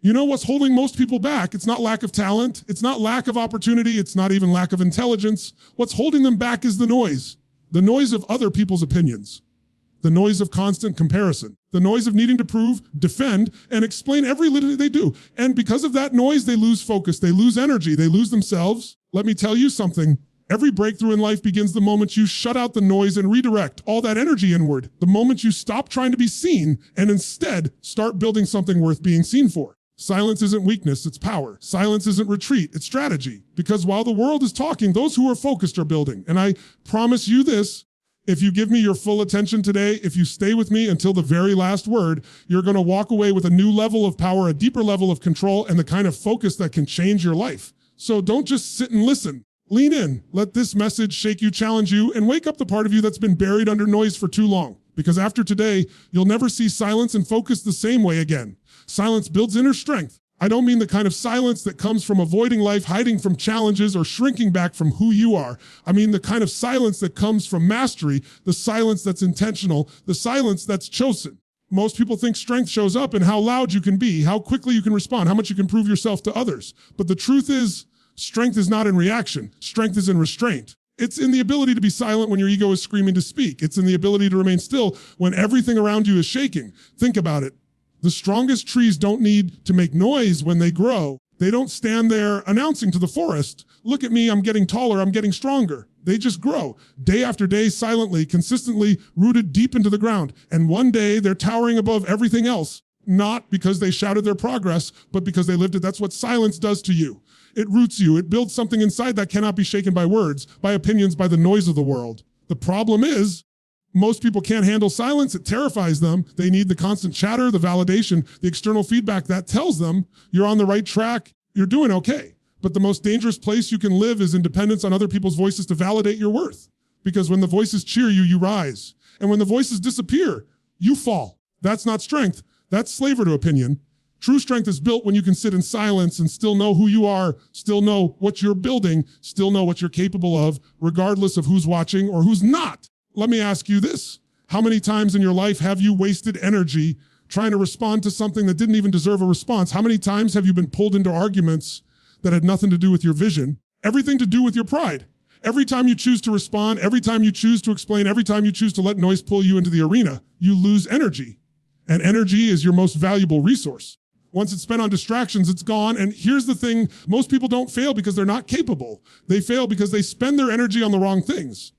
You know what's holding most people back? It's not lack of talent. It's not lack of opportunity. It's not even lack of intelligence. What's holding them back is the noise of other people's opinions, the noise of constant comparison, the noise of needing to prove, defend, and explain every little they do. And because of that noise, they lose focus, they lose energy, they lose themselves. Let me tell you something. Every breakthrough in life begins the moment you shut out the noise and redirect all that energy inward. The moment you stop trying to be seen and instead start building something worth being seen for. Silence isn't weakness, it's power. Silence isn't retreat, it's strategy. Because while the world is talking, those who are focused are building. And I promise you this, if you give me your full attention today, if you stay with me until the very last word, you're going to walk away with a new level of power, a deeper level of control, and the kind of focus that can change your life. So don't just sit and listen. Lean in, let this message shake you, challenge you, and wake up the part of you that's been buried under noise for too long. Because after today, you'll never see silence and focus the same way again. Silence builds inner strength. I don't mean the kind of silence that comes from avoiding life, hiding from challenges, or shrinking back from who you are. I mean the kind of silence that comes from mastery, the silence that's intentional, the silence that's chosen. Most people think strength shows up in how loud you can be, how quickly you can respond, how much you can prove yourself to others. But the truth is, strength is not in reaction. Strength is in restraint. It's in the ability to be silent when your ego is screaming to speak. It's in the ability to remain still when everything around you is shaking. Think about it. The strongest trees don't need to make noise when they grow. They don't stand there announcing to the forest, look at me, I'm getting taller, I'm getting stronger. They just grow, day after day, silently, consistently rooted deep into the ground. And one day they're towering above everything else, not because they shouted their progress, but because they lived it. That's what silence does to you. It roots you. It builds something inside that cannot be shaken by words, by opinions, by the noise of the world. The problem is, most people can't handle silence. It terrifies them. They need the constant chatter, the validation, the external feedback that tells them you're on the right track, you're doing okay. But the most dangerous place you can live is in dependence on other people's voices to validate your worth. Because when the voices cheer you, you rise. And when the voices disappear, you fall. That's not strength. That's slavery to opinion. True strength is built when you can sit in silence and still know who you are, still know what you're building, still know what you're capable of, regardless of who's watching or who's not. Let me ask you this. How many times in your life have you wasted energy trying to respond to something that didn't even deserve a response? How many times have you been pulled into arguments that had nothing to do with your vision? Everything to do with your pride. Every time you choose to respond, every time you choose to explain, every time you choose to let noise pull you into the arena, you lose energy. And energy is your most valuable resource. Once it's spent on distractions, it's gone. And here's the thing, most people don't fail because they're not capable. They fail because they spend their energy on the wrong things.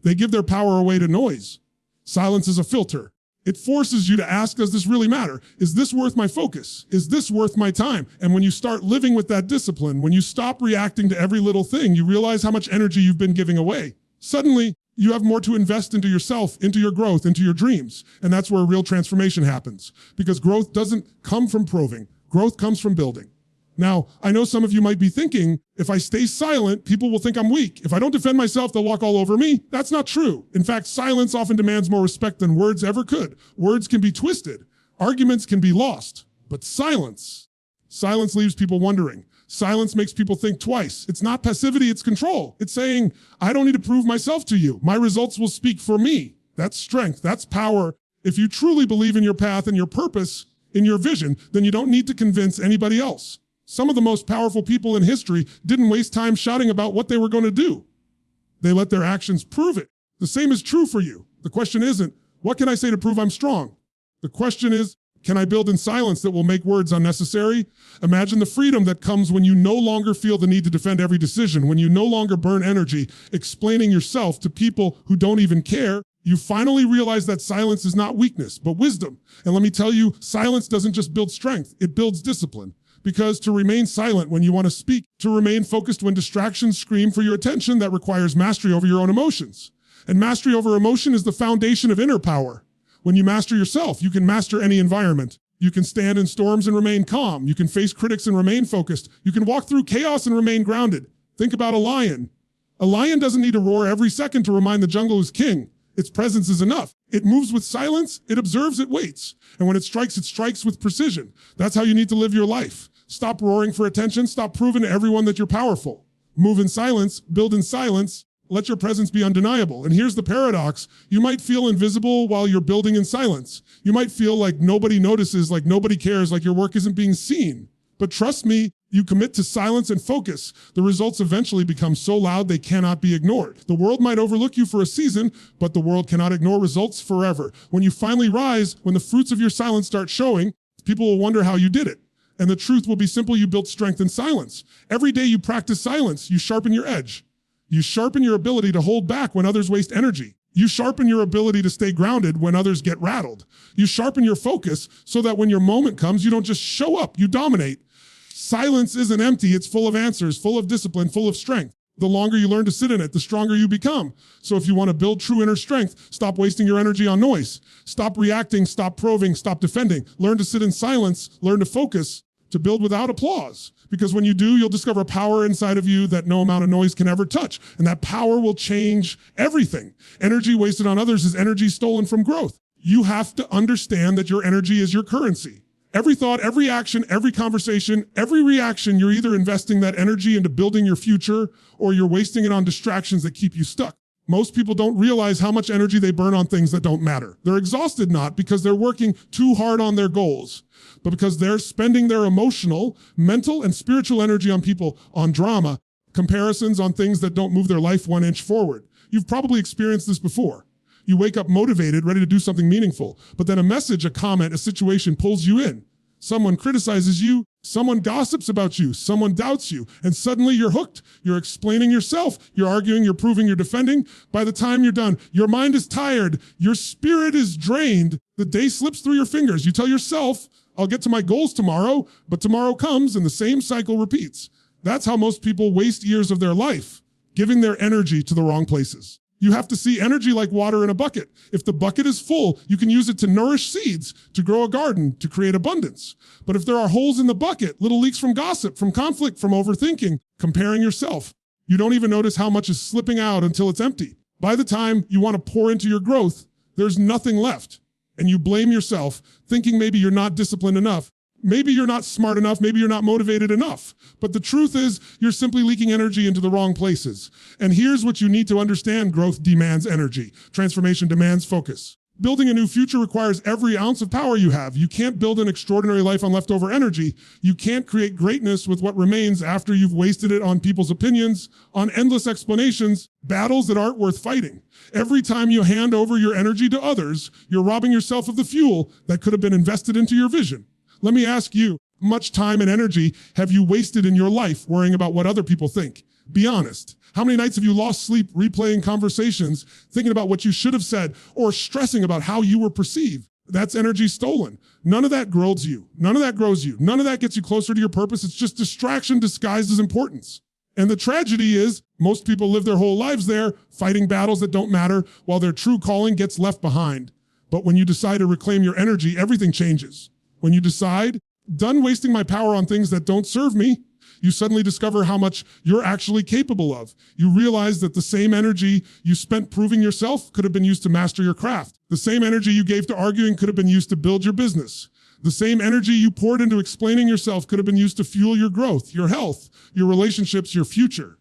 They give their power away to noise. Silence is a filter. It forces you to ask, does this really matter? Is this worth my focus? Is this worth my time? And when you start living with that discipline, when you stop reacting to every little thing, you realize how much energy you've been giving away. Suddenly, you have more to invest into yourself, into your growth, into your dreams. And that's where real transformation happens. Because growth doesn't come from proving. Growth comes from building. Now, I know some of you might be thinking, if I stay silent, people will think I'm weak. If I don't defend myself, they'll walk all over me. That's not true. In fact, silence often demands more respect than words ever could. Words can be twisted. Arguments can be lost. But silence leaves people wondering. Silence makes people think twice. It's not passivity, it's control. It's saying, I don't need to prove myself to you. My results will speak for me. That's strength, that's power. If you truly believe in your path and your purpose, in your vision, then you don't need to convince anybody else. Some of the most powerful people in history didn't waste time shouting about what they were going to do. They let their actions prove it. The same is true for you. The question isn't, what can I say to prove I'm strong? The question is, can I build in silence that will make words unnecessary? Imagine the freedom that comes when you no longer feel the need to defend every decision, when you no longer burn energy explaining yourself to people who don't even care. You finally realize that silence is not weakness, but wisdom. And let me tell you, silence doesn't just build strength, it builds discipline. Because to remain silent when you want to speak, to remain focused when distractions scream for your attention, that requires mastery over your own emotions. And mastery over emotion is the foundation of inner power. When you master yourself, you can master any environment. You can stand in storms and remain calm. You can face critics and remain focused. You can walk through chaos and remain grounded. Think about a lion. A lion doesn't need to roar every second to remind the jungle who's king. Its presence is enough. It moves with silence, it observes, it waits. And when it strikes with precision. That's how you need to live your life. Stop roaring for attention, stop proving to everyone that you're powerful. Move in silence, build in silence, Let your presence be undeniable. And here's the paradox. You might feel invisible while you're building in silence. You might feel like nobody notices, like nobody cares, like your work isn't being seen. But trust me, you commit to silence and focus, the results eventually become so loud they cannot be ignored. The world might overlook you for a season, but the world cannot ignore results forever. When you finally rise, when the fruits of your silence start showing, people will wonder how you did it. And the truth will be simple, you built strength in silence. Every day you practice silence, you sharpen your edge. You sharpen your ability to hold back when others waste energy. You sharpen your ability to stay grounded when others get rattled. You sharpen your focus so that when your moment comes, you don't just show up, you dominate. Silence isn't empty, it's full of answers, full of discipline, full of strength. The longer you learn to sit in it, the stronger you become. So if you want to build true inner strength, stop wasting your energy on noise. Stop reacting, stop probing, stop defending. Learn to sit in silence, learn to focus, to build without applause. Because when you do, you'll discover a power inside of you that no amount of noise can ever touch. And that power will change everything. Energy wasted on others is energy stolen from growth. You have to understand that your energy is your currency. Every thought, every action, every conversation, every reaction, you're either investing that energy into building your future or you're wasting it on distractions that keep you stuck. Most people don't realize how much energy they burn on things that don't matter. They're exhausted not because they're working too hard on their goals, but because they're spending their emotional, mental, and spiritual energy on people, on drama, comparisons, on things that don't move their life 1 inch forward. You've probably experienced this before. You wake up motivated, ready to do something meaningful, but then a message, a comment, a situation pulls you in. Someone criticizes you, someone gossips about you, someone doubts you, and suddenly you're hooked. You're explaining yourself, you're arguing, you're proving, you're defending. By the time you're done, your mind is tired, your spirit is drained, the day slips through your fingers. You tell yourself, I'll get to my goals tomorrow, but tomorrow comes and the same cycle repeats. That's how most people waste years of their life, giving their energy to the wrong places. You have to see energy like water in a bucket. If the bucket is full, you can use it to nourish seeds, to grow a garden, to create abundance. But if there are holes in the bucket, little leaks from gossip, from conflict, from overthinking, comparing yourself, you don't even notice how much is slipping out until it's empty. By the time you want to pour into your growth, there's nothing left. And you blame yourself, thinking maybe you're not disciplined enough. Maybe you're not smart enough, maybe you're not motivated enough. But the truth is, you're simply leaking energy into the wrong places. And here's what you need to understand. Growth demands energy. Transformation demands focus. Building a new future requires every ounce of power you have. You can't build an extraordinary life on leftover energy. You can't create greatness with what remains after you've wasted it on people's opinions, on endless explanations, battles that aren't worth fighting. Every time you hand over your energy to others, you're robbing yourself of the fuel that could have been invested into your vision. Let me ask you, how much time and energy have you wasted in your life worrying about what other people think? Be honest. How many nights have you lost sleep replaying conversations, thinking about what you should have said, or stressing about how you were perceived? That's energy stolen. None of that grows you. None of that grows you. None of that gets you closer to your purpose. It's just distraction disguised as importance. And the tragedy is, most people live their whole lives there, fighting battles that don't matter, while their true calling gets left behind. But when you decide to reclaim your energy, everything changes. When you decide, done wasting my power on things that don't serve me, you suddenly discover how much you're actually capable of. You realize that the same energy you spent proving yourself could have been used to master your craft. The same energy you gave to arguing could have been used to build your business. The same energy you poured into explaining yourself could have been used to fuel your growth, your health, your relationships, your future.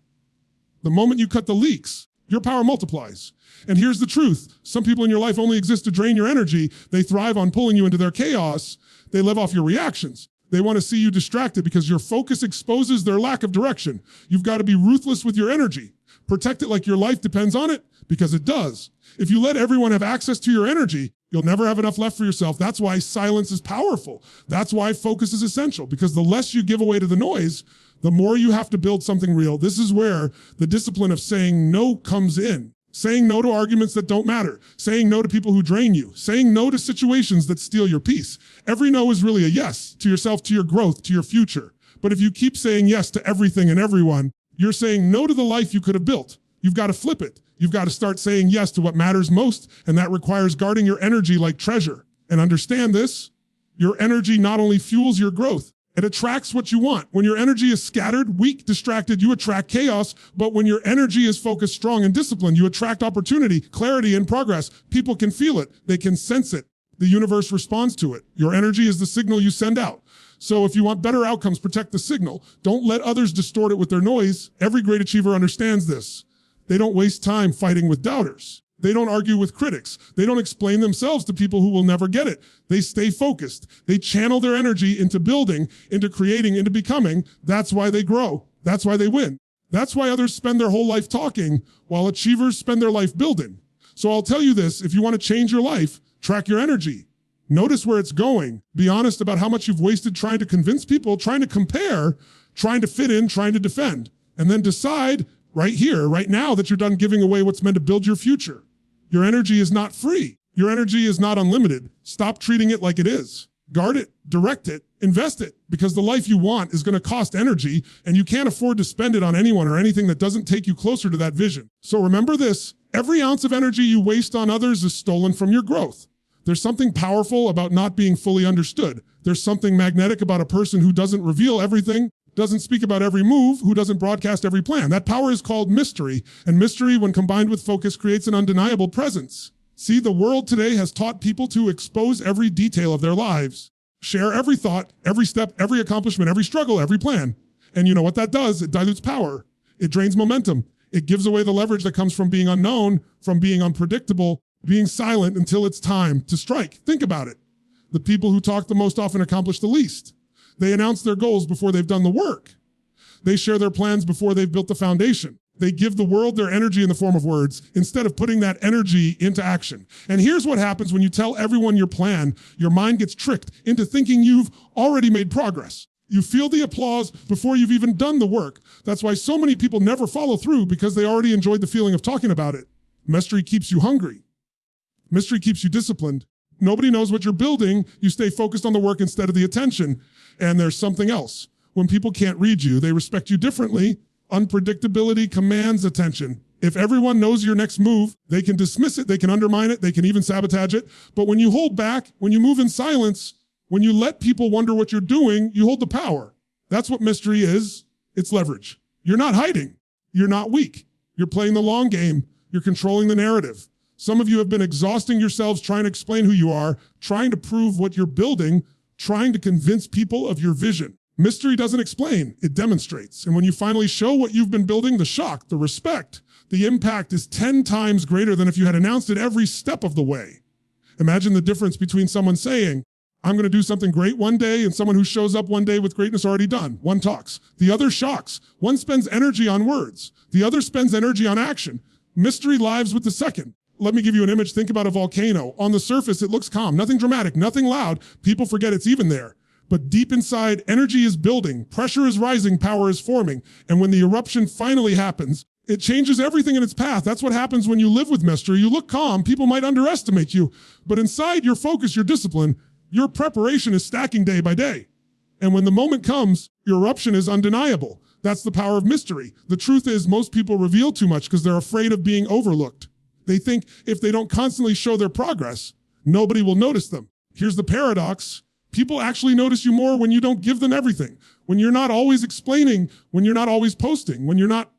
The moment you cut the leaks, your power multiplies. And here's the truth. Some people in your life only exist to drain your energy. They thrive on pulling you into their chaos. They live off your reactions. They want to see you distracted because your focus exposes their lack of direction. You've got to be ruthless with your energy. Protect it like your life depends on it, because it does. If you let everyone have access to your energy, you'll never have enough left for yourself. That's why silence is powerful. That's why focus is essential, because the less you give away to the noise, the more you have to build something real. This is where the discipline of saying no comes in. Saying no to arguments that don't matter. Saying no to people who drain you. Saying no to situations that steal your peace. Every no is really a yes to yourself, to your growth, to your future. But if you keep saying yes to everything and everyone, you're saying no to the life you could have built. You've got to flip it. You've got to start saying yes to what matters most, and that requires guarding your energy like treasure. And understand this, your energy not only fuels your growth, it attracts what you want. When your energy is scattered, weak, distracted, you attract chaos. But when your energy is focused, strong, and disciplined, you attract opportunity, clarity, and progress. People can feel it. They can sense it. The universe responds to it. Your energy is the signal you send out. So if you want better outcomes, protect the signal. Don't let others distort it with their noise. Every great achiever understands this. They don't waste time fighting with doubters. They don't argue with critics. They don't explain themselves to people who will never get it. They stay focused. They channel their energy into building, into creating, into becoming. That's why they grow. That's why they win. That's why others spend their whole life talking, while achievers spend their life building. So I'll tell you this, if you want to change your life, track your energy. Notice where it's going. Be honest about how much you've wasted trying to convince people, trying to compare, trying to fit in, trying to defend. And then decide right here, right now, that you're done giving away what's meant to build your future. Your energy is not free. Your energy is not unlimited. Stop treating it like it is. Guard it, direct it, invest it, because the life you want is going to cost energy, and you can't afford to spend it on anyone or anything that doesn't take you closer to that vision. So remember this, every ounce of energy you waste on others is stolen from your growth. There's something powerful about not being fully understood. There's something magnetic about a person who doesn't reveal everything, doesn't speak about every move, who doesn't broadcast every plan. That power is called mystery, and mystery, when combined with focus, creates an undeniable presence. See, the world today has taught people to expose every detail of their lives, share every thought, every step, every accomplishment, every struggle, every plan. And you know what that does? It dilutes power. It drains momentum. It gives away the leverage that comes from being unknown, from being unpredictable, being silent until it's time to strike. Think about it. The people who talk the most often accomplish the least. They announce their goals before they've done the work. They share their plans before they've built the foundation. They give the world their energy in the form of words instead of putting that energy into action. And here's what happens when you tell everyone your plan. Your mind gets tricked into thinking you've already made progress. You feel the applause before you've even done the work. That's why so many people never follow through, because they already enjoyed the feeling of talking about it. Mystery keeps you hungry. Mystery keeps you disciplined. Nobody knows what you're building. You stay focused on the work instead of the attention. And there's something else. When people can't read you, they respect you differently. Unpredictability commands attention. If everyone knows your next move, they can dismiss it, they can undermine it, they can even sabotage it. But when you hold back, when you move in silence, when you let people wonder what you're doing, you hold the power. That's what mystery is. It's leverage. You're not hiding. You're not weak. You're playing the long game. You're controlling the narrative. Some of you have been exhausting yourselves trying to explain who you are, trying to prove what you're building, trying to convince people of your vision. Mystery doesn't explain, it demonstrates. And when you finally show what you've been building, the shock, the respect, the impact is 10 times greater than if you had announced it every step of the way. Imagine the difference between someone saying, I'm going to do something great one day, and someone who shows up one day with greatness already done. One talks. The other shocks. One spends energy on words. The other spends energy on action. Mystery lives with the second. Let me give you an image. Think about a volcano. On the surface, it looks calm. Nothing dramatic, nothing loud. People forget it's even there. But deep inside, energy is building. Pressure is rising. Power is forming. And when the eruption finally happens, it changes everything in its path. That's what happens when you live with mystery. You look calm. People might underestimate you. But inside, your focus, your discipline, your preparation is stacking day by day. And when the moment comes, your eruption is undeniable. That's the power of mystery. The truth is, most people reveal too much because they're afraid of being overlooked. They think if they don't constantly show their progress, nobody will notice them. Here's the paradox. People actually notice you more when you don't give them everything. When you're not always explaining, when you're not always posting, when you're not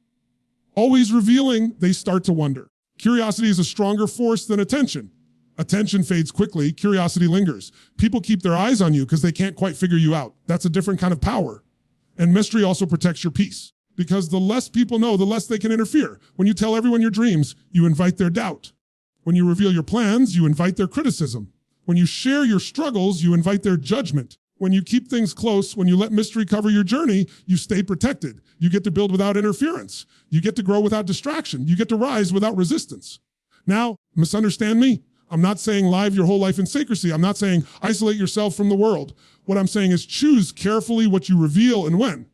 always revealing, they start to wonder. Curiosity is a stronger force than attention. Attention fades quickly, curiosity lingers. People keep their eyes on you because they can't quite figure you out. That's a different kind of power. And mystery also protects your peace, because the less people know, the less they can interfere. When you tell everyone your dreams, you invite their doubt. When you reveal your plans, you invite their criticism. When you share your struggles, you invite their judgment. When you keep things close, when you let mystery cover your journey, you stay protected. You get to build without interference. You get to grow without distraction. You get to rise without resistance. Now, misunderstand me. I'm not saying live your whole life in secrecy. I'm not saying isolate yourself from the world. What I'm saying is choose carefully what you reveal and when.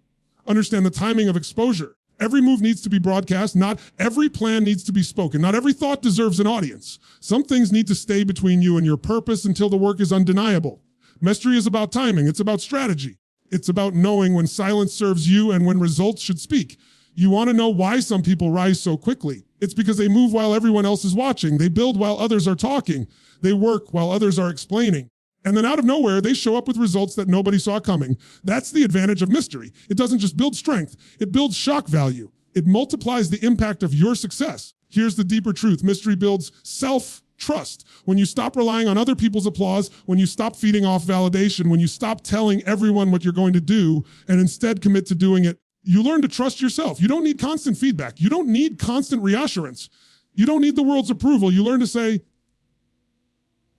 Understand the timing of exposure. Every move needs to be broadcast. Not every plan needs to be spoken. Not every thought deserves an audience. Some things need to stay between you and your purpose until the work is undeniable. Mystery is about timing. It's about strategy. It's about knowing when silence serves you and when results should speak. You want to know why some people rise so quickly. It's because they move while everyone else is watching. They build while others are talking. They work while others are explaining. And then out of nowhere, they show up with results that nobody saw coming. That's the advantage of mystery. It doesn't just build strength. It builds shock value. It multiplies the impact of your success. Here's the deeper truth. Mystery builds self-trust. When you stop relying on other people's applause, when you stop feeding off validation, when you stop telling everyone what you're going to do and instead commit to doing it You learn to trust yourself. You don't need constant feedback. You don't need constant reassurance. You don't need the world's approval. You learn to say,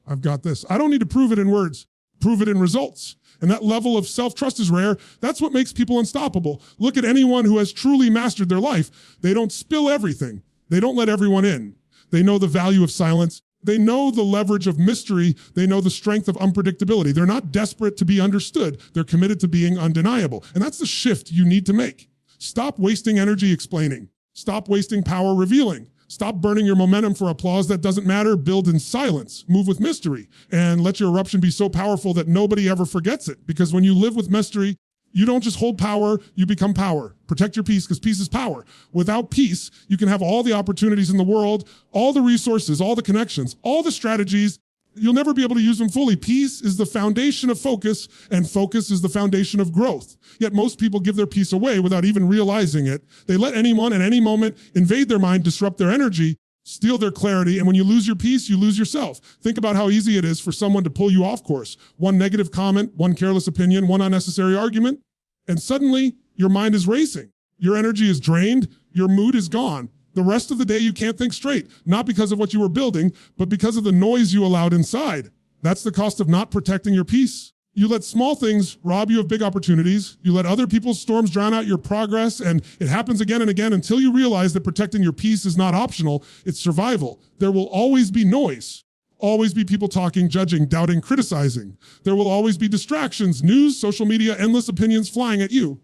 I've got this. I don't need to prove it in words, prove it in results. And that level of self-trust is rare. That's what makes people unstoppable. Look at anyone who has truly mastered their life. They don't spill everything. They don't let everyone in. They know the value of silence. They know the leverage of mystery. They know the strength of unpredictability. They're not desperate to be understood. They're committed to being undeniable. And that's the shift you need to make. Stop wasting energy explaining. Stop wasting power revealing. Stop burning your momentum for applause that doesn't matter. Build in silence. Move with mystery. And let your eruption be so powerful that nobody ever forgets it. Because when you live with mystery, you don't just hold power, you become power. Protect your peace, because peace is power. Without peace, you can have all the opportunities in the world, all the resources, all the connections, all the strategies. You'll never be able to use them fully. Peace is the foundation of focus, and focus is the foundation of growth. Yet most people give their peace away without even realizing it. They let anyone at any moment invade their mind, disrupt their energy, steal their clarity, and when you lose your peace, you lose yourself. Think about how easy it is for someone to pull you off course. One negative comment, one careless opinion, one unnecessary argument, and suddenly your mind is racing. Your energy is drained, your mood is gone. The rest of the day you can't think straight, not because of what you were building, but because of the noise you allowed inside. That's the cost of not protecting your peace. You let small things rob you of big opportunities. You let other people's storms drown out your progress, and it happens again and again until you realize that protecting your peace is not optional, it's survival. There will always be noise. Always be people talking, judging, doubting, criticizing. There will always be distractions, news, social media, endless opinions flying at you.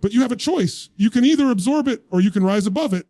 But you have a choice. You can either absorb it or you can rise above it.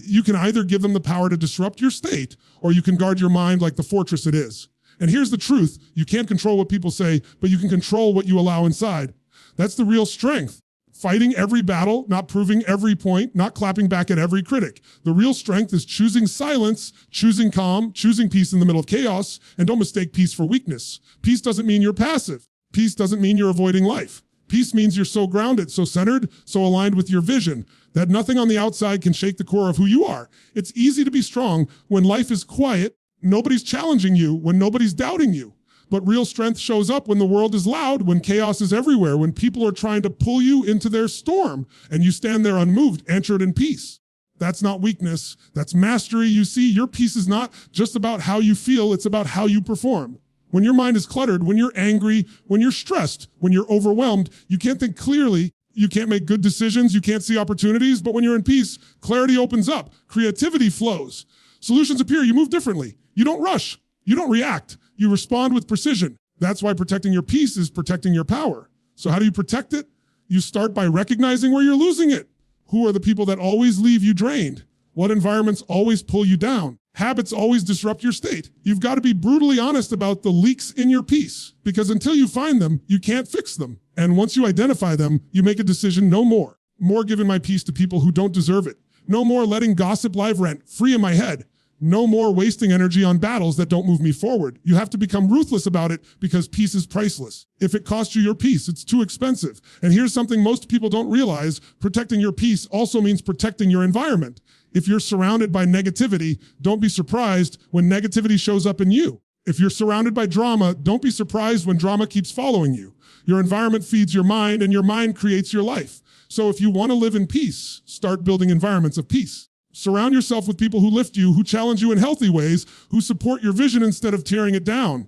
You can either give them the power to disrupt your state, or you can guard your mind like the fortress it is. And here's the truth. You can't control what people say, but you can control what you allow inside. That's the real strength. Fighting every battle, not proving every point, not clapping back at every critic. The real strength is choosing silence, choosing calm, choosing peace in the middle of chaos, and don't mistake peace for weakness. Peace doesn't mean you're passive. Peace doesn't mean you're avoiding life. Peace means you're so grounded, so centered, so aligned with your vision that nothing on the outside can shake the core of who you are. It's easy to be strong when life is quiet, nobody's challenging you, when nobody's doubting you. But real strength shows up when the world is loud, when chaos is everywhere, when people are trying to pull you into their storm, and you stand there unmoved, anchored in peace. That's not weakness, that's mastery. You see, your peace is not just about how you feel, it's about how you perform. When your mind is cluttered, when you're angry, when you're stressed, when you're overwhelmed, you can't think clearly, you can't make good decisions, you can't see opportunities, but when you're in peace, clarity opens up, creativity flows, solutions appear, you move differently, you don't rush, you don't react. You respond with precision. That's why protecting your peace is protecting your power. So how do you protect it? You start by recognizing where you're losing it. Who are the people that always leave you drained? What environments always pull you down? Habits always disrupt your state. You've got to be brutally honest about the leaks in your peace, because until you find them, you can't fix them. And once you identify them, you make a decision: no more. More giving my peace to people who don't deserve it. No more letting gossip live rent free in my head. No more wasting energy on battles that don't move me forward. You have to become ruthless about it, because peace is priceless. If it costs you your peace, it's too expensive. And here's something most people don't realize. Protecting your peace also means protecting your environment. If you're surrounded by negativity, don't be surprised when negativity shows up in you. If you're surrounded by drama, don't be surprised when drama keeps following you. Your environment feeds your mind, and your mind creates your life. So if you want to live in peace, start building environments of peace. Surround yourself with people who lift you, who challenge you in healthy ways, who support your vision instead of tearing it down.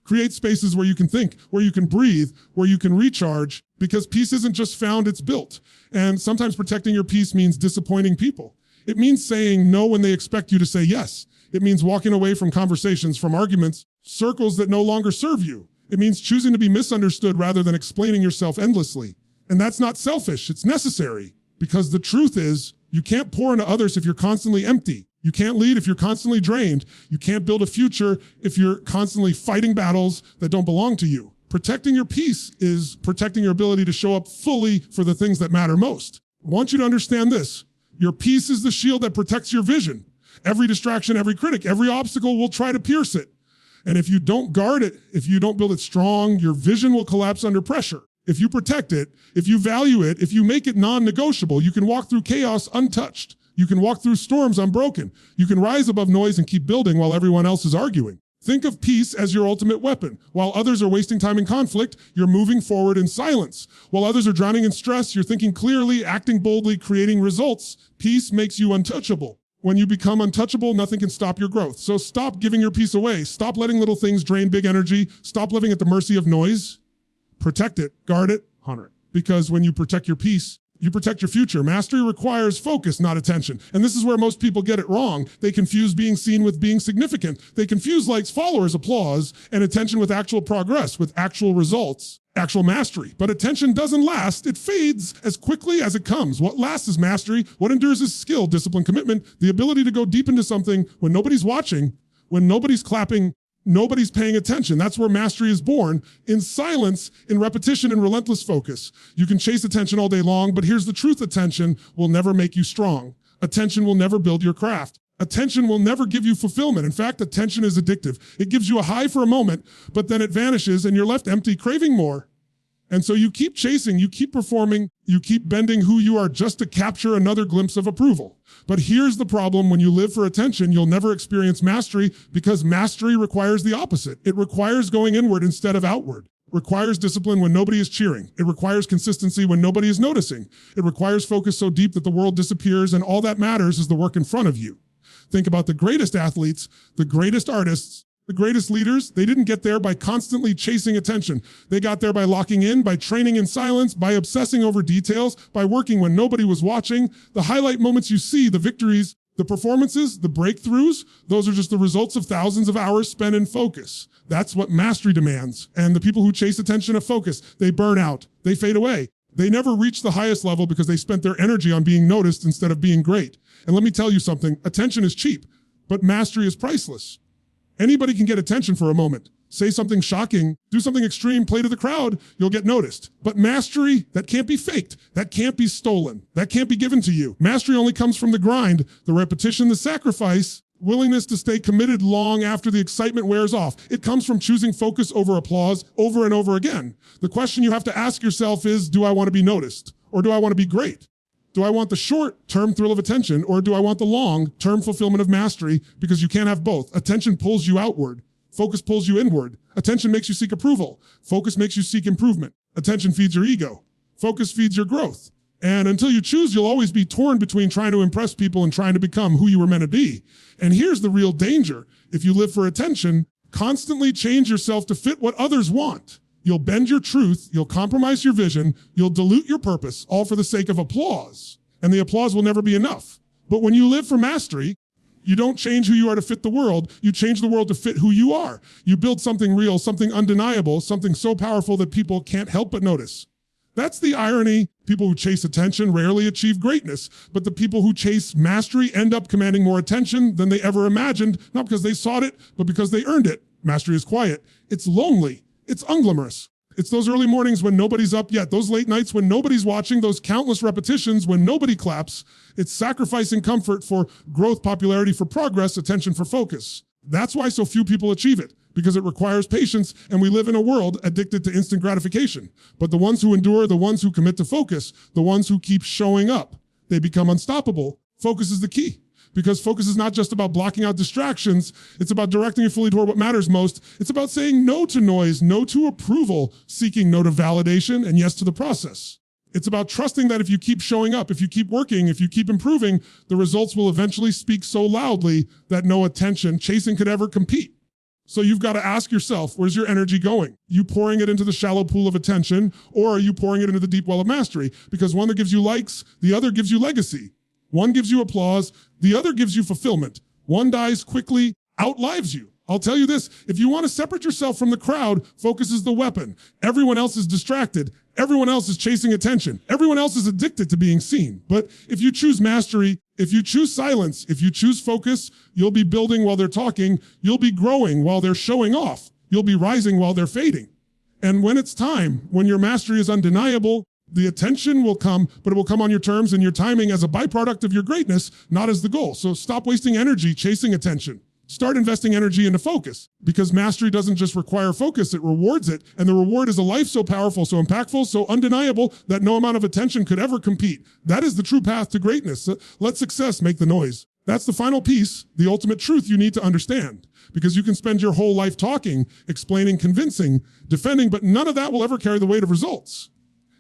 Create spaces where you can think, where you can breathe, where you can recharge, because peace isn't just found, it's built. And sometimes protecting your peace means disappointing people. It means saying no when they expect you to say yes. It means walking away from conversations, from arguments, circles that no longer serve you. It means choosing to be misunderstood rather than explaining yourself endlessly. And that's not selfish, it's necessary. Because the truth is, you can't pour into others if you're constantly empty. You can't lead if you're constantly drained. You can't build a future if you're constantly fighting battles that don't belong to you. Protecting your peace is protecting your ability to show up fully for the things that matter most. I want you to understand this. Your peace is the shield that protects your vision. Every distraction, every critic, every obstacle will try to pierce it. And if you don't guard it, if you don't build it strong, your vision will collapse under pressure. If you protect it, if you value it, if you make it non-negotiable, you can walk through chaos untouched. You can walk through storms unbroken. You can rise above noise and keep building while everyone else is arguing. Think of peace as your ultimate weapon. While others are wasting time in conflict, you're moving forward in silence. While others are drowning in stress, you're thinking clearly, acting boldly, creating results. Peace makes you untouchable. When you become untouchable, nothing can stop your growth. So stop giving your peace away. Stop letting little things drain big energy. Stop living at the mercy of noise. Protect it, guard it, honor it. Because when you protect your peace, you protect your future. Mastery requires focus, not attention. And this is where most people get it wrong. They confuse being seen with being significant. They confuse likes, followers, applause, and attention with actual progress, with actual results, actual mastery. But attention doesn't last. It fades as quickly as it comes. What lasts is mastery. What endures is skill, discipline, commitment, the ability to go deep into something when nobody's watching, when nobody's clapping, nobody's paying attention. That's where mastery is born, in silence, in repetition, and relentless focus. You can chase attention all day long, but here's the truth: attention will never make you strong. Attention will never build your craft. Attention will never give you fulfillment. In fact, attention is addictive. It gives you a high for a moment, but then it vanishes and you're left empty, craving more. And so you keep chasing, you keep performing, you keep bending who you are just to capture another glimpse of approval. But here's the problem: when you live for attention, you'll never experience mastery, because mastery requires the opposite. It requires going inward instead of outward. It requires discipline when nobody is cheering. It requires consistency when nobody is noticing. It requires focus so deep that the world disappears and all that matters is the work in front of you. Think about the greatest athletes, the greatest artists, the greatest leaders. They didn't get there by constantly chasing attention. They got there by locking in, by training in silence, by obsessing over details, by working when nobody was watching. The highlight moments you see, the victories, the performances, the breakthroughs, those are just the results of thousands of hours spent in focus. That's what mastery demands. And the people who chase attention of focus, they burn out, they fade away. They never reach the highest level because they spent their energy on being noticed instead of being great. And let me tell you something: attention is cheap, but mastery is priceless. Anybody can get attention for a moment. Say something shocking, do something extreme, play to the crowd, you'll get noticed. But mastery, that can't be faked. That can't be stolen. That can't be given to you. Mastery only comes from the grind, the repetition, the sacrifice, willingness to stay committed long after the excitement wears off. It comes from choosing focus over applause over and over again. The question you have to ask yourself is, do I want to be noticed? Or do I want to be great? Do I want the short-term thrill of attention, or do I want the long-term fulfillment of mastery? Because you can't have both. Attention pulls you outward. Focus pulls you inward. Attention makes you seek approval. Focus makes you seek improvement. Attention feeds your ego. Focus feeds your growth. And until you choose, you'll always be torn between trying to impress people and trying to become who you were meant to be. And here's the real danger: if you live for attention, constantly change yourself to fit what others want. You'll bend your truth, you'll compromise your vision, you'll dilute your purpose, all for the sake of applause. And the applause will never be enough. But when you live for mastery, you don't change who you are to fit the world, you change the world to fit who you are. You build something real, something undeniable, something so powerful that people can't help but notice. That's the irony. People who chase attention rarely achieve greatness, but the people who chase mastery end up commanding more attention than they ever imagined, not because they sought it, but because they earned it. Mastery is quiet, it's lonely, it's unglamorous. It's those early mornings when nobody's up yet, those late nights when nobody's watching, those countless repetitions when nobody claps. It's sacrificing comfort for growth, popularity for progress, attention for focus. That's why so few people achieve it, because it requires patience, and we live in a world addicted to instant gratification. But the ones who endure, the ones who commit to focus, the ones who keep showing up, they become unstoppable. Focus is the key. Because focus is not just about blocking out distractions. It's about directing you fully toward what matters most. It's about saying no to noise, no to approval, seeking no to validation, and yes to the process. It's about trusting that if you keep showing up, if you keep working, if you keep improving, the results will eventually speak so loudly that no attention chasing could ever compete. So you've got to ask yourself, where's your energy going? You pouring it into the shallow pool of attention, or are you pouring it into the deep well of mastery? Because one that gives you likes, the other gives you legacy. One gives you applause, the other gives you fulfillment. One dies quickly, outlives you. I'll tell you this: if you want to separate yourself from the crowd, focus is the weapon. Everyone else is distracted. Everyone else is chasing attention. Everyone else is addicted to being seen. But if you choose mastery, if you choose silence, if you choose focus, you'll be building while they're talking. You'll be growing while they're showing off. You'll be rising while they're fading. And when it's time, when your mastery is undeniable, the attention will come, but it will come on your terms and your timing as a byproduct of your greatness, not as the goal. So stop wasting energy chasing attention. Start investing energy into focus, because mastery doesn't just require focus, it rewards it. And the reward is a life so powerful, so impactful, so undeniable that no amount of attention could ever compete. That is the true path to greatness. Let success make the noise. That's the final piece, the ultimate truth you need to understand. Because you can spend your whole life talking, explaining, convincing, defending, but none of that will ever carry the weight of results.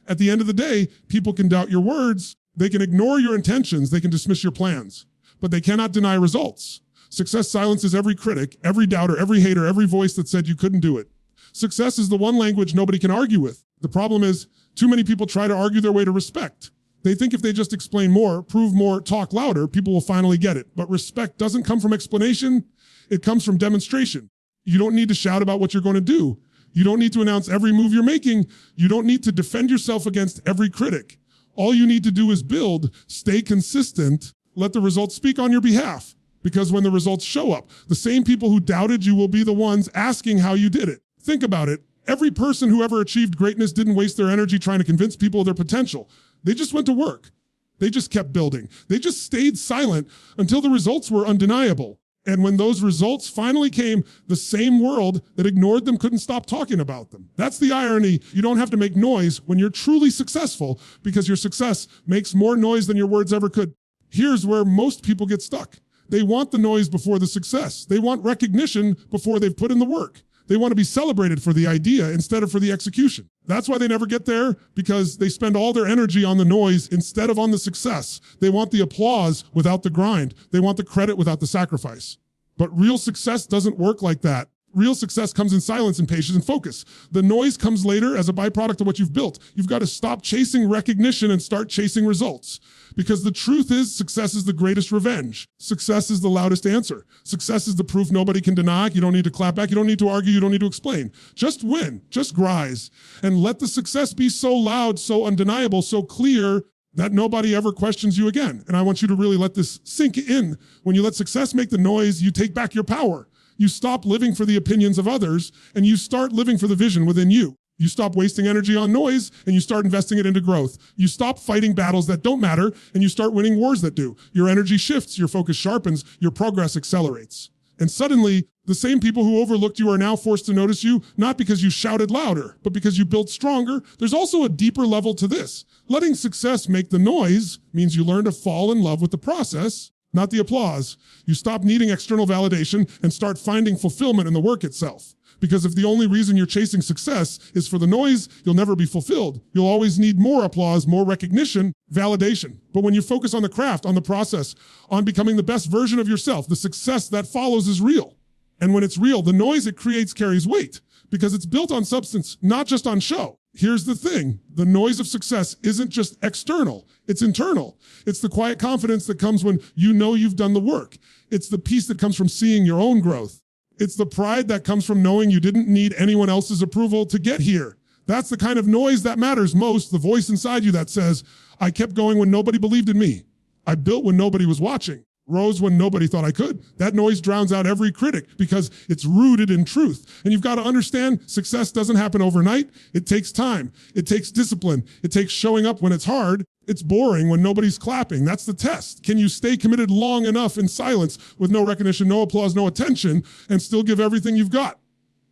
At the end of the day, people can doubt your words, they can ignore your intentions, they can dismiss your plans, but they cannot deny results. Success silences every critic, every doubter, every hater, every voice that said you couldn't do it. Success is the one language nobody can argue with. The problem is, too many people try to argue their way to respect. They think if they just explain more, prove more, talk louder, people will finally get it. But respect doesn't come from explanation, it comes from demonstration. You don't need to shout about what you're going to do. You don't need to announce every move you're making. You don't need to defend yourself against every critic. All you need to do is build, stay consistent, let the results speak on your behalf. Because when the results show up, the same people who doubted you will be the ones asking how you did it. Think about it. Every person who ever achieved greatness didn't waste their energy trying to convince people of their potential. They just went to work. They just kept building. They just stayed silent until the results were undeniable. And when those results finally came, the same world that ignored them couldn't stop talking about them. That's the irony. You don't have to make noise when you're truly successful because your success makes more noise than your words ever could. Here's where most people get stuck. They want the noise before the success. They want recognition before they've put in the work. They want to be celebrated for the idea instead of for the execution. That's why they never get there, because they spend all their energy on the noise instead of on the success. They want the applause without the grind. They want the credit without the sacrifice. But real success doesn't work like that. Real success comes in silence and patience and focus. The noise comes later as a byproduct of what you've built. You've got to stop chasing recognition and start chasing results. Because the truth is, success is the greatest revenge. Success is the loudest answer. Success is the proof nobody can deny. You don't need to clap back. You don't need to argue. You don't need to explain. Just win. Just rise. And let the success be so loud, so undeniable, so clear that nobody ever questions you again. And I want you to really let this sink in. When you let success make the noise, you take back your power. You stop living for the opinions of others, and you start living for the vision within you. You stop wasting energy on noise, and you start investing it into growth. You stop fighting battles that don't matter, and you start winning wars that do. Your energy shifts, your focus sharpens, your progress accelerates. And suddenly, the same people who overlooked you are now forced to notice you, not because you shouted louder, but because you built stronger. There's also a deeper level to this. Letting success make the noise means you learn to fall in love with the process, not the applause. You stop needing external validation and start finding fulfillment in the work itself. Because if the only reason you're chasing success is for the noise, you'll never be fulfilled. You'll always need more applause, more recognition, validation. But when you focus on the craft, on the process, on becoming the best version of yourself, the success that follows is real. And when it's real, the noise it creates carries weight because it's built on substance, not just on show. Here's the thing. The noise of success isn't just external. It's internal. It's the quiet confidence that comes when you know you've done the work. It's the peace that comes from seeing your own growth. It's the pride that comes from knowing you didn't need anyone else's approval to get here. That's the kind of noise that matters most, the voice inside you that says, I kept going when nobody believed in me. I built when nobody was watching. Rose when nobody thought I could. That noise drowns out every critic because it's rooted in truth. And you've got to understand, success doesn't happen overnight. It takes time. It takes discipline. It takes showing up when it's hard. It's boring when nobody's clapping. That's the test. Can you stay committed long enough in silence with no recognition, no applause, no attention, and still give everything you've got?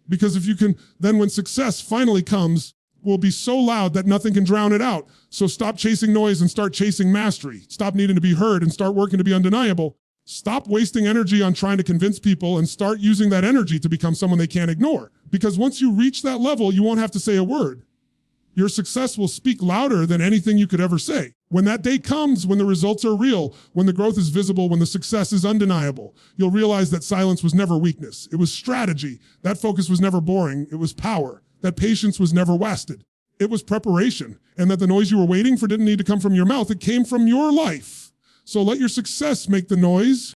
Because if you can, then when success finally comes, will be so loud that nothing can drown it out. So stop chasing noise and start chasing mastery. Stop needing to be heard and start working to be undeniable. Stop wasting energy on trying to convince people and start using that energy to become someone they can't ignore. Because once you reach that level, you won't have to say a word. Your success will speak louder than anything you could ever say. When that day comes, when the results are real, when the growth is visible, when the success is undeniable, you'll realize that silence was never weakness. It was strategy. That focus was never boring. It was power. That patience was never wasted. It was preparation. And that the noise you were waiting for didn't need to come from your mouth. It came from your life. So let your success make the noise.